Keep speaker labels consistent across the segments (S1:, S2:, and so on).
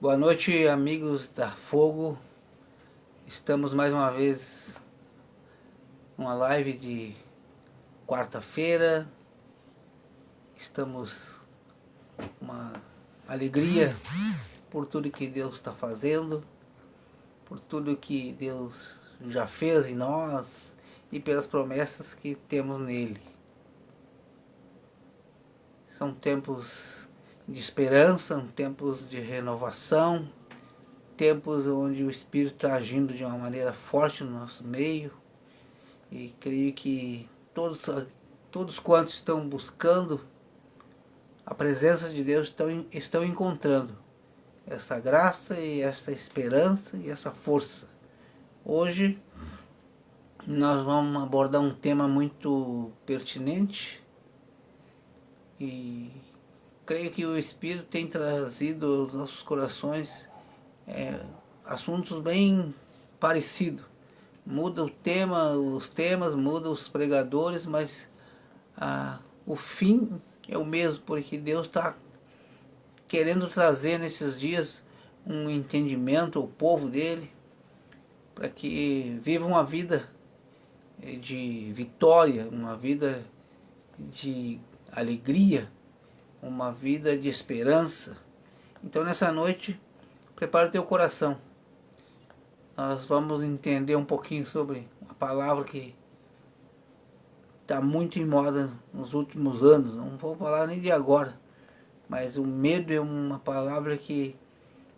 S1: Boa noite, amigos da Fogo. Estamos mais uma vez numa live de quarta-feira. Estamos com uma alegria por tudo que Deus está fazendo, por tudo que Deus já fez em nós e pelas promessas que temos nele. São tempos de esperança, tempos de renovação, tempos onde o Espírito está agindo de uma maneira forte no nosso meio, e creio que todos quantos estão buscando a presença de Deus estão encontrando essa graça e essa esperança e essa força. Hoje nós vamos abordar um tema muito pertinente e creio que o Espírito tem trazido aos nossos corações assuntos bem parecidos. Muda o tema, os temas, muda os pregadores, mas o fim é o mesmo, porque Deus está querendo trazer nesses dias um entendimento ao povo dele, para que viva uma vida de vitória, uma vida de alegria, uma vida de esperança. Então nessa noite, prepara o teu coração. Nós vamos entender um pouquinho sobre uma palavra que está muito em moda nos últimos anos. Não vou falar nem de agora, mas o medo é uma palavra que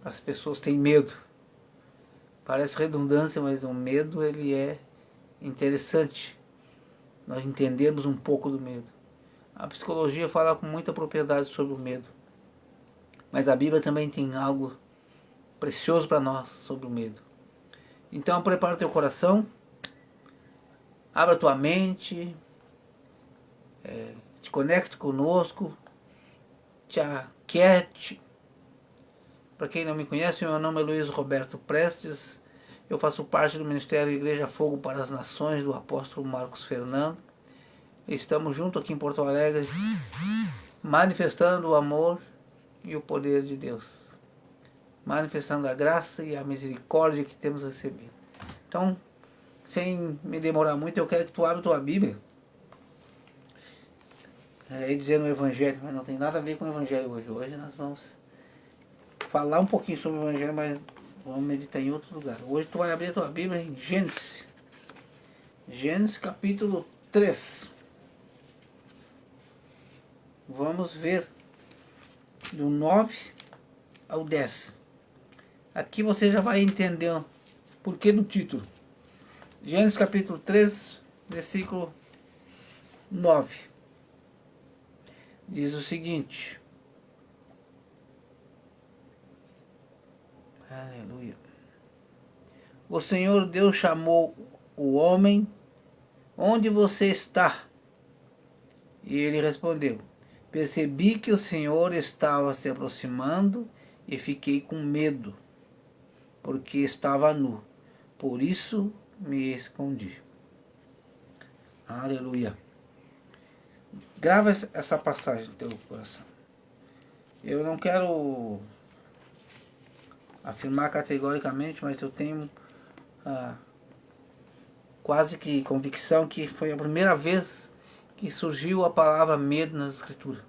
S1: as pessoas têm medo. Parece redundância, mas o medo ele é interessante. Nós entendemos um pouco do medo. A psicologia fala com muita propriedade sobre o medo, mas a Bíblia também tem algo precioso para nós sobre o medo. Então prepara o teu coração, abra a tua mente, te conecte conosco, te aquiete. Para quem não me conhece, meu nome é Luiz Roberto Prestes, eu faço parte do Ministério Igreja Fogo para as Nações, do apóstolo Marcos Fernando. Estamos juntos aqui em Porto Alegre, manifestando o amor e o poder de Deus, manifestando a graça e a misericórdia que temos recebido. Então, sem me demorar muito, eu quero que tu abra tua Bíblia. Aí dizendo o Evangelho, mas não tem nada a ver com o Evangelho hoje. Hoje nós vamos falar um pouquinho sobre o Evangelho, mas vamos meditar em outro lugar. Hoje tu vai abrir a tua Bíblia em Gênesis. Gênesis capítulo 3. Vamos ver do 9 ao 10. Aqui você já vai entender o porquê do título. Gênesis capítulo 3, versículo 9. Diz o seguinte. Aleluia. O Senhor Deus chamou o homem: onde você está? E ele respondeu: percebi que o Senhor estava se aproximando e fiquei com medo, porque estava nu. Por isso me escondi. Aleluia. Grava essa passagem no teu coração. Eu não quero afirmar categoricamente, mas eu tenho quase que convicção que foi a primeira vez que surgiu a palavra medo nas Escrituras.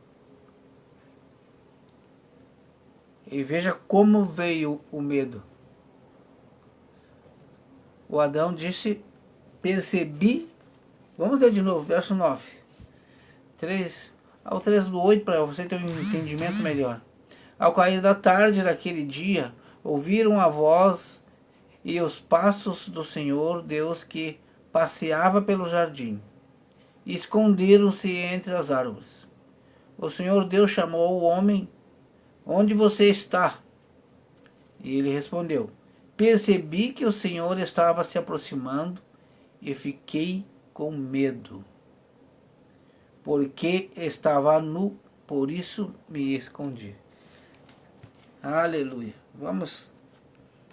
S1: E veja como veio o medo. O Adão disse: percebi. Vamos ler de novo, verso 9. 3, ao 3 do 8, para você ter um entendimento melhor. Ao cair da tarde daquele dia, ouviram a voz e os passos do Senhor Deus que passeava pelo jardim. E esconderam-se entre as árvores. O Senhor Deus chamou o homem: onde você está? E ele respondeu: percebi que o Senhor estava se aproximando e fiquei com medo, porque estava nu, por isso me escondi. Aleluia. Vamos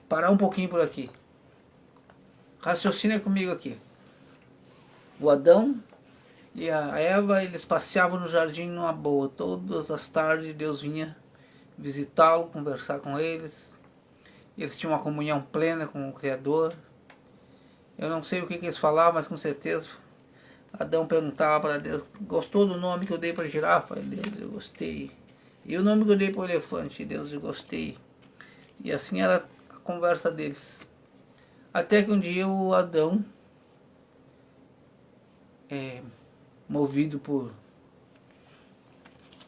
S1: parar um pouquinho por aqui. Raciocina comigo aqui. O Adão e a Eva, eles passeavam no jardim numa boa. Todas as tardes Deus vinha visitá-lo, conversar com eles. Eles tinham uma comunhão plena com o Criador. Eu não sei o que eles falavam, mas com certeza Adão perguntava para Deus: gostou do nome que eu dei para a girafa? Deus, eu gostei. E o nome que eu dei para o elefante? Deus, eu gostei. E assim era a conversa deles. Até que um dia o Adão, movido por,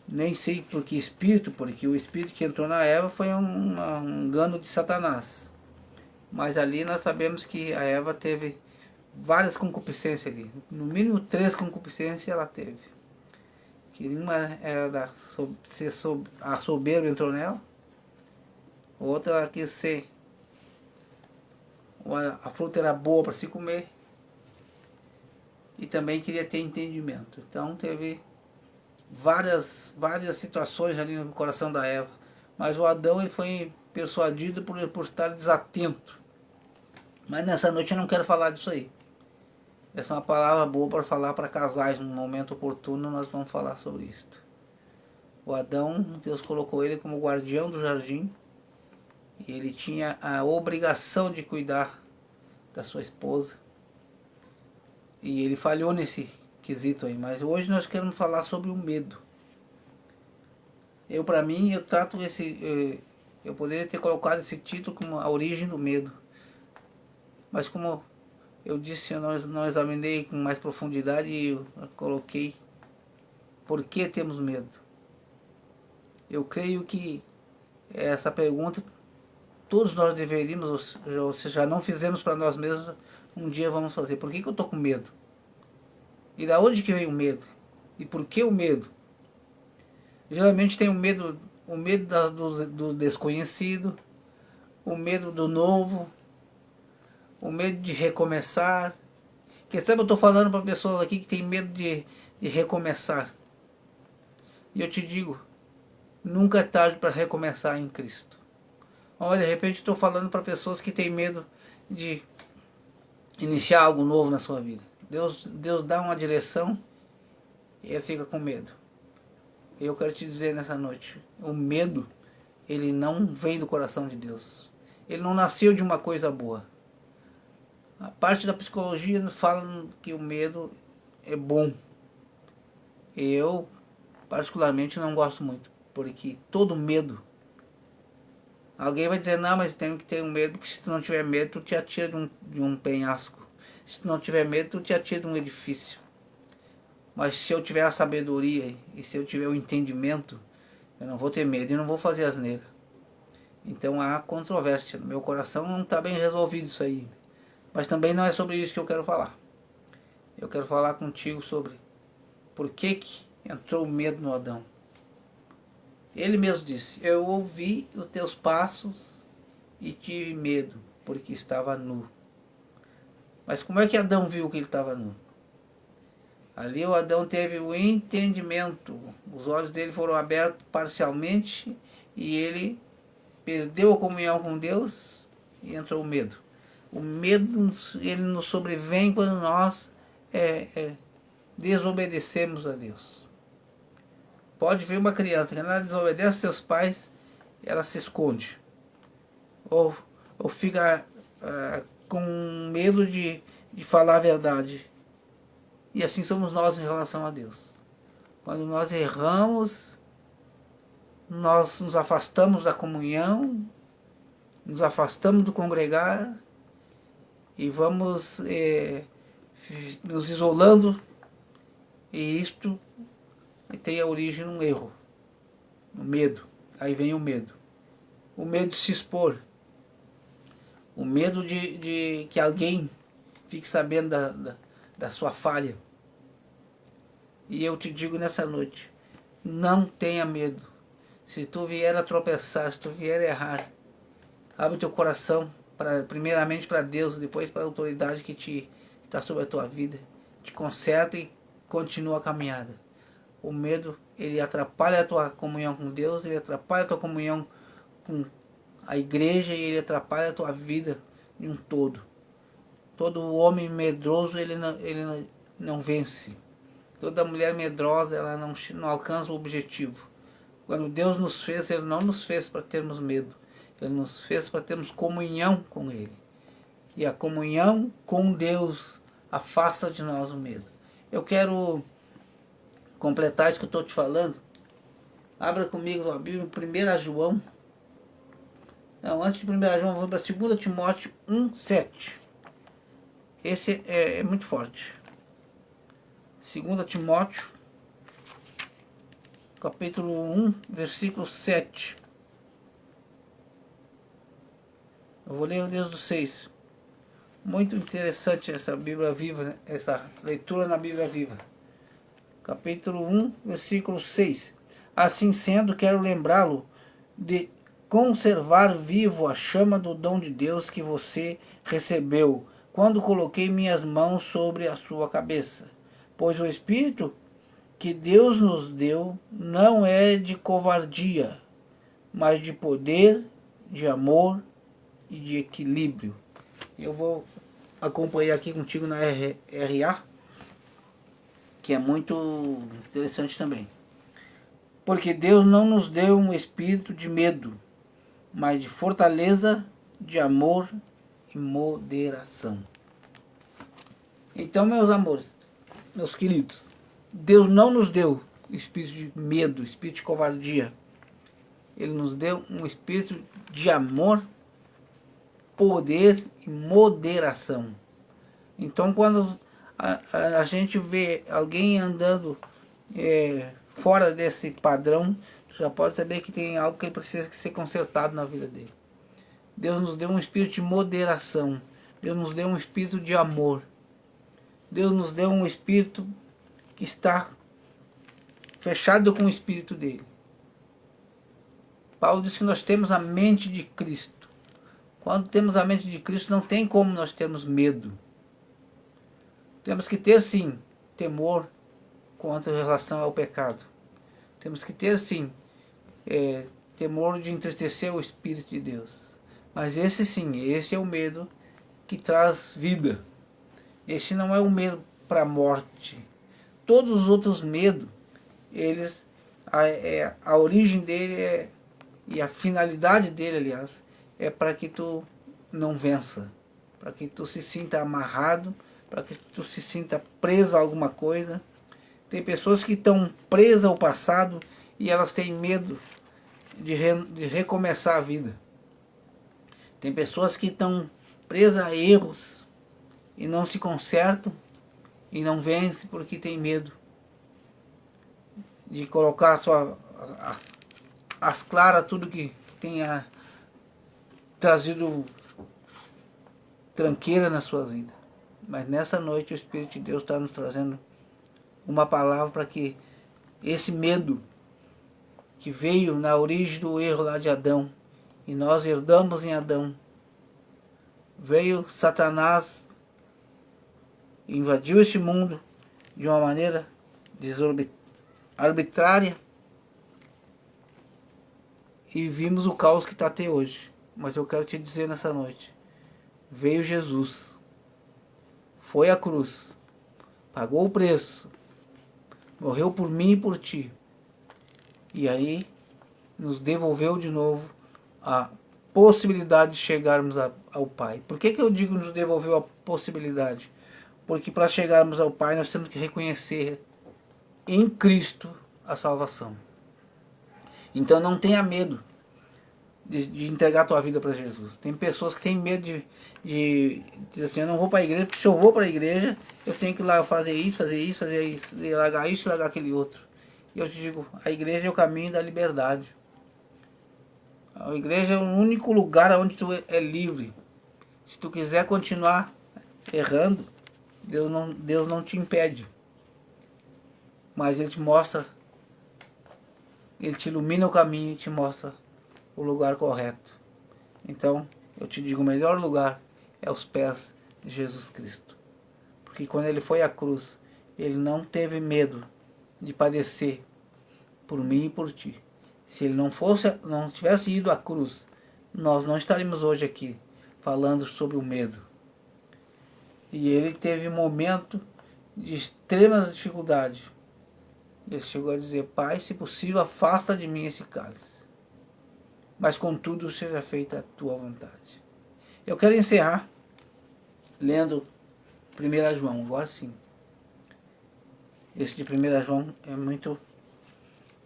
S1: nem sei por que espírito, porque o espírito que entrou na Eva foi um engano de Satanás. Mas ali nós sabemos que a Eva teve várias concupiscências ali. No mínimo 3 concupiscências ela teve. Que uma era a soberba entrou nela. Outra ela quis ser... A fruta era boa para se comer. E também queria ter entendimento. Então teve várias situações ali no coração da Eva. Mas o Adão ele foi persuadido por estar desatento. Mas nessa noite eu não quero falar disso aí. Essa é uma palavra boa para falar para casais. No momento oportuno nós vamos falar sobre isso. O Adão, Deus colocou ele como guardião do jardim. E ele tinha a obrigação de cuidar da sua esposa. E ele falhou nesse quesito aí. Mas hoje nós queremos falar sobre o medo. Para mim, eu trato eu poderia ter colocado esse título como a origem do medo. Mas como eu disse, eu não examinei com mais profundidade e eu coloquei por que temos medo. Eu creio que essa pergunta todos nós deveríamos, ou seja, não fizemos para nós mesmos, um dia vamos fazer. Por que eu estou com medo? E da onde que vem o medo? E por que o medo? Geralmente tem o medo do desconhecido, o medo do novo, o medo de recomeçar. Quem sabe eu estou falando para pessoas aqui que tem medo de recomeçar. E eu te digo, nunca é tarde para recomeçar em Cristo. Olha, de repente estou falando para pessoas que têm medo de iniciar algo novo na sua vida. Deus dá uma direção e ele fica com medo. E eu quero te dizer nessa noite, o medo, ele não vem do coração de Deus. Ele não nasceu de uma coisa boa. A parte da psicologia fala que o medo é bom. Eu, particularmente, não gosto muito. Porque todo medo... Alguém vai dizer, não, mas tem que ter um medo, porque se tu não tiver medo, tu te atira de um penhasco. Se tu não tiver medo, tu te atira de um edifício. Mas se eu tiver a sabedoria e se eu tiver o entendimento, eu não vou ter medo e não vou fazer asneira. Então há controvérsia. No meu coração não está bem resolvido isso aí. Mas também não é sobre isso que eu quero falar. Eu quero falar contigo sobre por que entrou o medo no Adão. Ele mesmo disse, eu ouvi os teus passos e tive medo, porque estava nu. Mas como é que Adão viu que ele estava nu? Ali o Adão teve o entendimento, os olhos dele foram abertos parcialmente e ele perdeu a comunhão com Deus e entrou o medo. O medo ele nos sobrevém quando nós desobedecemos a Deus. Pode ver uma criança que ela desobedece aos seus pais, ela se esconde. Ou fica com medo de falar a verdade. E assim somos nós em relação a Deus. Quando nós erramos, nós nos afastamos da comunhão, nos afastamos do congregar e vamos nos isolando. E isto tem a origem num erro, no medo. Aí vem o medo. O medo de se expor. O medo de que alguém fique sabendo da sua falha. E eu te digo nessa noite, não tenha medo. Se tu vier a tropeçar, se tu vier a errar, abre teu coração, primeiramente para Deus, depois para a autoridade que está sobre a tua vida. Te conserta e continua a caminhada. O medo, ele atrapalha a tua comunhão com Deus, ele atrapalha a tua comunhão com a igreja e ele atrapalha a tua vida em um todo. Todo homem medroso, ele não vence. Toda mulher medrosa, ela não alcança o objetivo. Quando Deus nos fez, Ele não nos fez para termos medo. Ele nos fez para termos comunhão com Ele. E a comunhão com Deus afasta de nós o medo. Eu quero completar isso que eu estou te falando. Abra comigo a Bíblia em 1 João. Não, antes de 1 João, vamos para 2 Timóteo 1,7. Esse é muito forte. 2 Timóteo, capítulo 1, versículo 7. Eu vou ler desde o 6. Muito interessante essa Bíblia Viva, né? Essa leitura na Bíblia Viva. Capítulo 1, versículo 6. Assim sendo, quero lembrá-lo de conservar vivo a chama do dom de Deus que você recebeu, quando coloquei minhas mãos sobre a sua cabeça. Pois o Espírito que Deus nos deu não é de covardia, mas de poder, de amor e de equilíbrio. Eu vou acompanhar aqui contigo na RA, que é muito interessante também. Porque Deus não nos deu um espírito de medo, mas de fortaleza, de amor e moderação. Então, meus amores, meus queridos, Deus não nos deu espírito de medo, espírito de covardia. Ele nos deu um espírito de amor, poder e moderação. Então, quando a gente vê alguém andando fora desse padrão, já pode saber que tem algo que ele precisa ser consertado na vida dele. Deus nos deu um espírito de moderação. Deus nos deu um espírito de amor. Deus nos deu um espírito que está fechado com o espírito dele. Paulo diz que nós temos a mente de Cristo. Quando temos a mente de Cristo, não tem como nós termos medo. Temos que ter, sim, temor quanto em relação ao pecado. Temos que ter, sim, temor de entristecer o Espírito de Deus. Mas esse, sim, esse é o medo que traz vida. Esse não é o medo para a morte. Todos os outros medos, eles, a origem dele e a finalidade dele, aliás, é para que tu não vença, para que tu se sinta amarrado, para que tu se sinta preso a alguma coisa. Tem pessoas que estão presas ao passado e elas têm medo de recomeçar a vida. Tem pessoas que estão presas a erros e não se consertam e não vencem porque tem medo de colocar as claras tudo que tenha trazido tranqueira na sua vida. Mas nessa noite o Espírito de Deus está nos trazendo uma palavra para que esse medo que veio na origem do erro lá de Adão, e nós herdamos em Adão, veio Satanás, invadiu este mundo de uma maneira arbitrária, e vimos o caos que está até hoje. Mas eu quero te dizer nessa noite, veio Jesus, foi à cruz, pagou o preço, morreu por mim e por ti, e aí nos devolveu de novo a possibilidade de chegarmos ao Pai. Por que eu digo nos devolveu a possibilidade? Porque para chegarmos ao Pai nós temos que reconhecer em Cristo a salvação. Então não tenha medo de entregar a tua vida para Jesus. Tem pessoas que têm medo de dizer assim, eu não vou para a igreja, porque se eu vou para a igreja, eu tenho que ir lá fazer isso, e largar isso e largar aquele outro. E eu te digo, a igreja é o caminho da liberdade. A igreja é o único lugar onde tu é livre. Se tu quiser continuar errando, Deus não te impede. Mas Ele te mostra, Ele te ilumina o caminho e te mostra o lugar correto. Então, eu te digo, o melhor lugar é os pés de Jesus Cristo. Porque quando Ele foi à cruz, Ele não teve medo de padecer por mim e por ti. Se Ele não tivesse ido à cruz, nós não estaríamos hoje aqui falando sobre o medo. E Ele teve um momento de extrema dificuldade. Ele chegou a dizer: Pai, se possível, afasta de mim esse cálice, mas contudo seja feita a tua vontade. Eu quero encerrar lendo 1 João, agora sim. Esse de 1 João é muito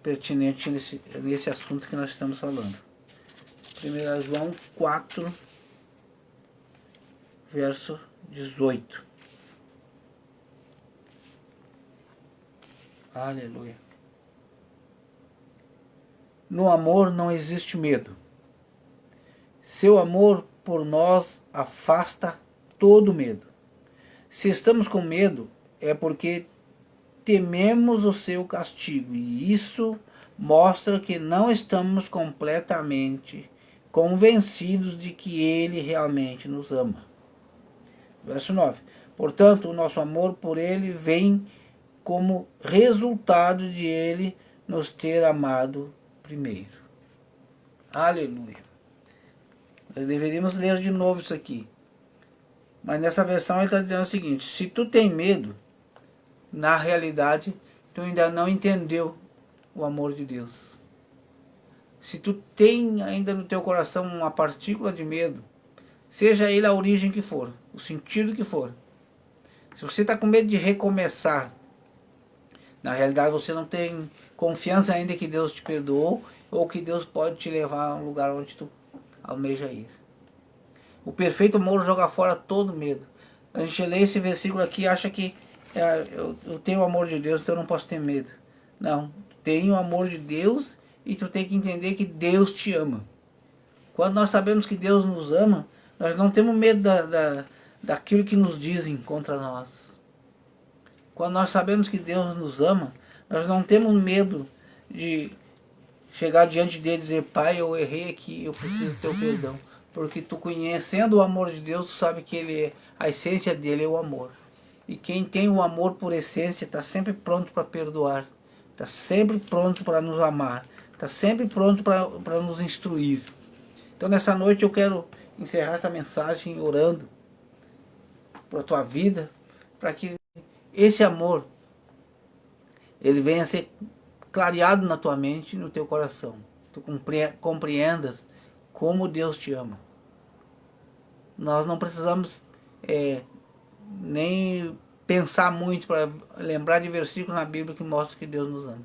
S1: pertinente nesse assunto que nós estamos falando. 1 João 4, verso 18. Aleluia. No amor não existe medo. Seu amor por nós afasta todo medo. Se estamos com medo, é porque tememos o seu castigo, e isso mostra que não estamos completamente convencidos de que ele realmente nos ama. Verso 9. Portanto, o nosso amor por ele vem como resultado de ele nos ter amado primeiro. Aleluia. Nós deveríamos ler de novo isso aqui. Mas nessa versão ele está dizendo o seguinte: se tu tem medo, na realidade, tu ainda não entendeu o amor de Deus. Se tu tem ainda no teu coração uma partícula de medo, seja ele a origem que for, o sentido que for. Se você está com medo de recomeçar, na realidade você não tem confiança ainda que Deus te perdoou ou que Deus pode te levar a um lugar onde tu almeja ir. O perfeito amor joga fora todo medo. A gente lê esse versículo aqui e acha que eu tenho o amor de Deus, então eu não posso ter medo. Não, tu tem o amor de Deus e tu tem que entender que Deus te ama. Quando nós sabemos que Deus nos ama, nós não temos medo daquilo que nos dizem contra nós. Quando nós sabemos que Deus nos ama, nós não temos medo de chegar diante dele e dizer: Pai, eu errei aqui, eu preciso do teu perdão. Porque tu, conhecendo o amor de Deus, tu sabe que a essência dele é o amor. E quem tem o amor por essência está sempre pronto para perdoar, está sempre pronto para nos amar, está sempre pronto para nos instruir. Então nessa noite eu quero encerrar essa mensagem orando para a tua vida, para que esse amor ele venha a ser clareado na tua mente e no teu coração. Tu compreendas como Deus te ama. Nós não precisamos nem pensar muito para lembrar de versículos na Bíblia que mostram que Deus nos ama.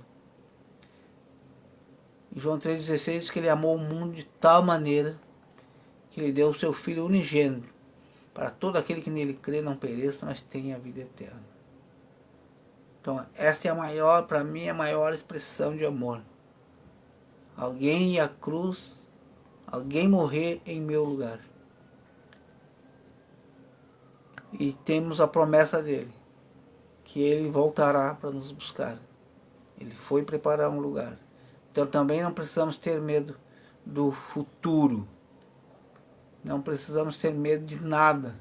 S1: Em João 3,16 diz que ele amou o mundo de tal maneira que ele deu o seu Filho unigênito para todo aquele que nele crê não pereça, mas tenha a vida eterna. Então esta é a maior, para mim, a maior expressão de amor. Alguém ir à cruz, alguém morrer em meu lugar. E temos a promessa dele, que ele voltará para nos buscar. Ele foi preparar um lugar. Então também não precisamos ter medo do futuro. Não precisamos ter medo de nada.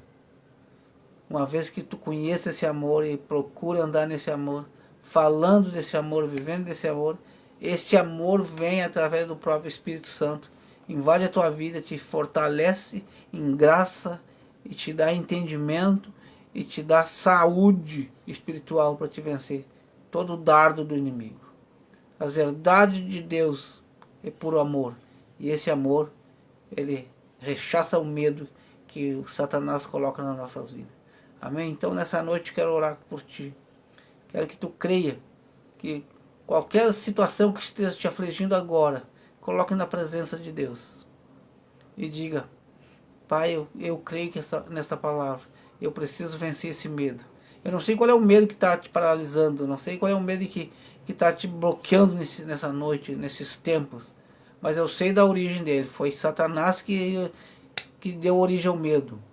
S1: Uma vez que tu conheça esse amor e procura andar nesse amor, falando desse amor, vivendo desse amor, esse amor vem através do próprio Espírito Santo, invade a tua vida, te fortalece em graça e te dá entendimento e te dá saúde espiritual para te vencer todo o dardo do inimigo. As verdades de Deus é puro amor, e esse amor ele rechaça o medo que o Satanás coloca nas nossas vidas. Amém? Então nessa noite quero orar por ti. Quero que tu creia que qualquer situação que esteja te afligindo agora, coloque na presença de Deus e diga: Pai, eu creio que nessa palavra eu preciso vencer esse medo. Eu não sei qual é o medo que está te paralisando, não sei qual é o medo que está te bloqueando nessa noite, nesses tempos, mas eu sei da origem dele. Foi Satanás que deu origem ao medo.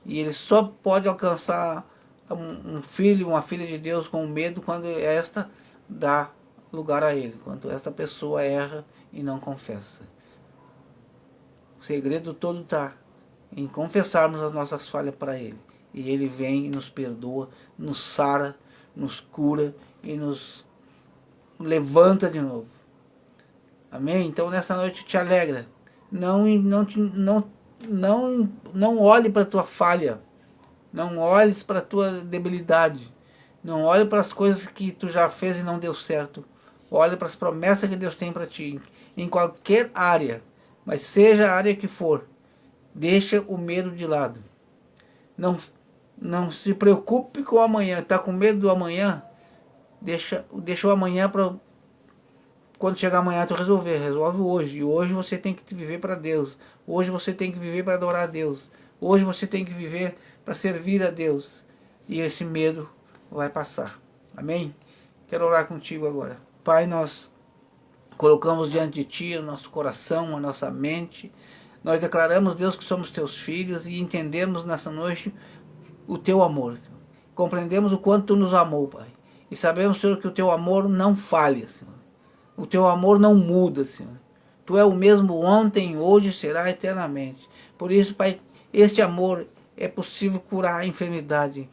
S1: E ele só pode alcançar um filho, uma filha de Deus com medo quando esta dá lugar a ele, quando esta pessoa erra e não confessa. O segredo todo está em confessarmos as nossas falhas para ele. E ele vem e nos perdoa, nos sara, nos cura e nos levanta de novo. Amém? Então nessa noite te alegra. Não olhe para a tua falha. Não olhes para a tua debilidade. Não olhe para as coisas que tu já fez e não deu certo. Olhe para as promessas que Deus tem para ti, em qualquer área, mas seja a área que for. Deixa o medo de lado. Não, não se preocupe com o amanhã. Está com medo do amanhã? Deixa o amanhã para quando chegar amanhã tu resolver. Resolve hoje. E hoje você tem que viver para Deus. Hoje você tem que viver para adorar a Deus. Hoje você tem que viver para servir a Deus. E esse medo vai passar. Amém? Quero orar contigo agora. Pai, nós colocamos diante de Ti o nosso coração, a nossa mente. Nós declaramos, Deus, que somos Teus filhos e entendemos nessa noite o Teu amor. Compreendemos o quanto Tu nos amou, Pai. E sabemos, Senhor, que o Teu amor não falha, Senhor. O Teu amor não muda, Senhor. Tu é o mesmo ontem, hoje, será eternamente. Por isso, Pai, este amor é possível curar a enfermidade.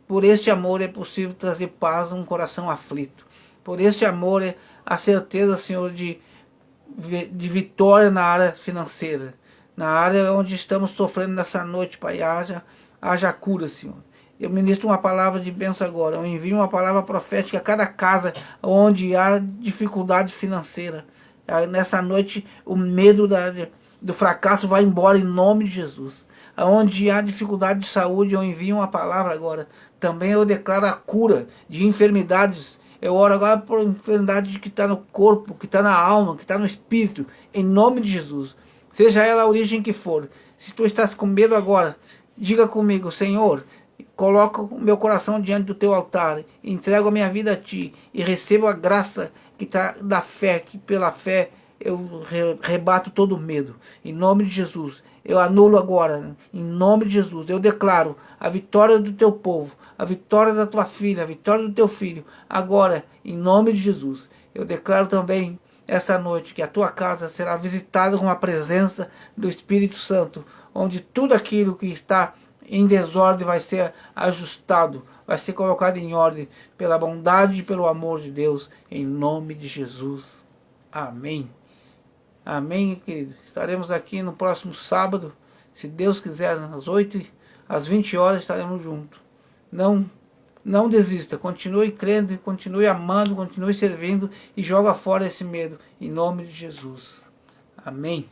S1: Por este amor é possível trazer paz a um coração aflito. Por este amor é a certeza, Senhor, de vitória na área financeira. Na área onde estamos sofrendo nessa noite, Pai, haja cura, Senhor. Eu ministro uma palavra de bênção agora. Eu envio uma palavra profética a cada casa onde há dificuldade financeira. Nessa noite, o medo do fracasso vai embora em nome de Jesus. Onde há dificuldade de saúde, eu envio uma palavra agora. Também eu declaro a cura de enfermidades. Eu oro agora por enfermidade que está no corpo, que está na alma, que está no espírito. Em nome de Jesus. Seja ela a origem que for. Se tu estás com medo agora, diga comigo, Senhor, coloco o meu coração diante do teu altar, entrego a minha vida a ti e recebo a graça que está da fé, que pela fé eu rebato todo medo. Em nome de Jesus, eu anulo agora, em nome de Jesus, eu declaro a vitória do teu povo, a vitória da tua filha, a vitória do teu filho, agora, em nome de Jesus. Eu declaro também esta noite que a tua casa será visitada com a presença do Espírito Santo, onde tudo aquilo que está em desordem vai ser ajustado, vai ser colocado em ordem pela bondade e pelo amor de Deus, em nome de Jesus. Amém. Amém, querido. Estaremos aqui no próximo sábado, se Deus quiser, às 20 horas estaremos juntos. Não desista, continue crendo, continue amando, continue servindo e joga fora esse medo, em nome de Jesus. Amém.